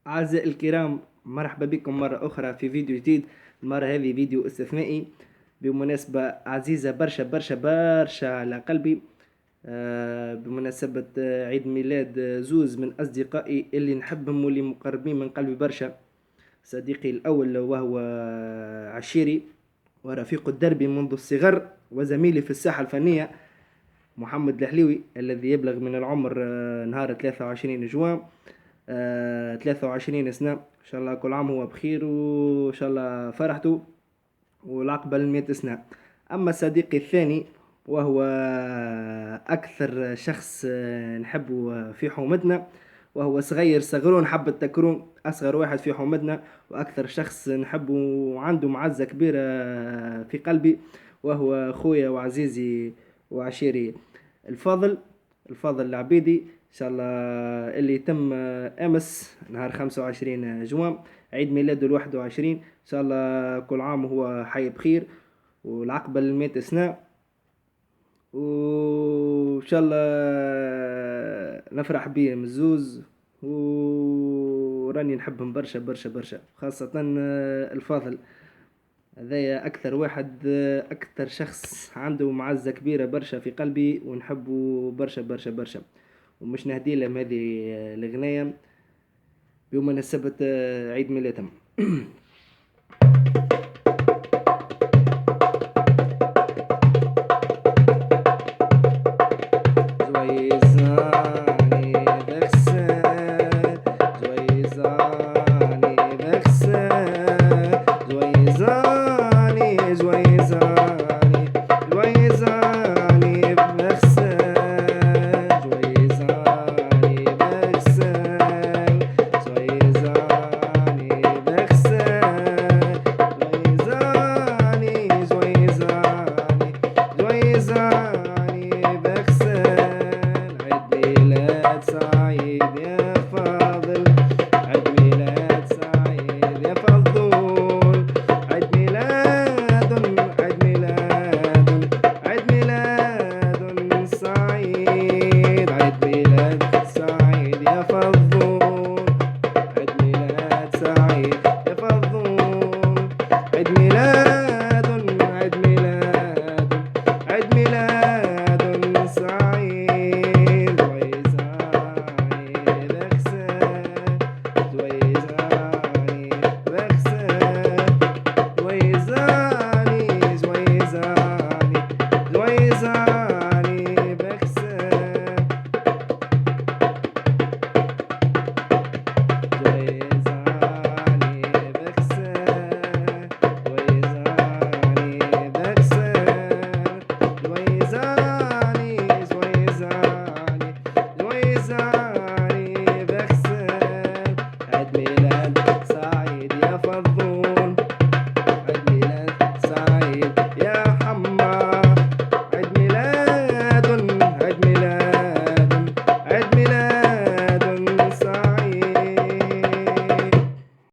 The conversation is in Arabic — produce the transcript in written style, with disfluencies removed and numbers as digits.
أعزائي الكرام، مرحبا بكم مرة أخرى في فيديو جديد. المرة هذه فيديو استثنائي بمناسبة عزيزة برشا برشا برشا على قلبي. بمناسبة عيد ميلاد زوز من أصدقائي اللي نحبهم واللي مقربين من قلبي برشا. صديقي الأول وهو عشيري ورفيق الدربي منذ الصغر وزميلي في الساحة الفنية، محمد الحليوي الذي يبلغ من العمر نهار 23 جوان 23 سنة. إن شاء الله كل عام هو بخير وإن شاء الله فرحته والعقبة 100 سنة. أما صديقي الثاني وهو أكثر شخص نحبه في حومتنا، وهو صغير صغرون حبة تكرون، أصغر واحد في حومتنا وأكثر شخص نحبه وعنده معزة كبيرة في قلبي، وهو خويا وعزيزي وعشيري الفاضل العبيدي إن شاء الله، اللي يتم أمس نهار 25 جوان عيد ميلاده 21. إن شاء الله كل عام وهو حي بخير والعقبة 100 سنة، وإن شاء الله نفرح بيه مزوز، وراني نحبهم برشا برشا برشا، خاصة الفاضل هذايا أكثر واحد، أكثر شخص عنده معزة كبيرة برشا في قلبي ونحبه برشا برشا برشا. ومش نهدي لهم هذه الغناية بمناسبة عيد ميلادهم. عيد ميلاد سعيد.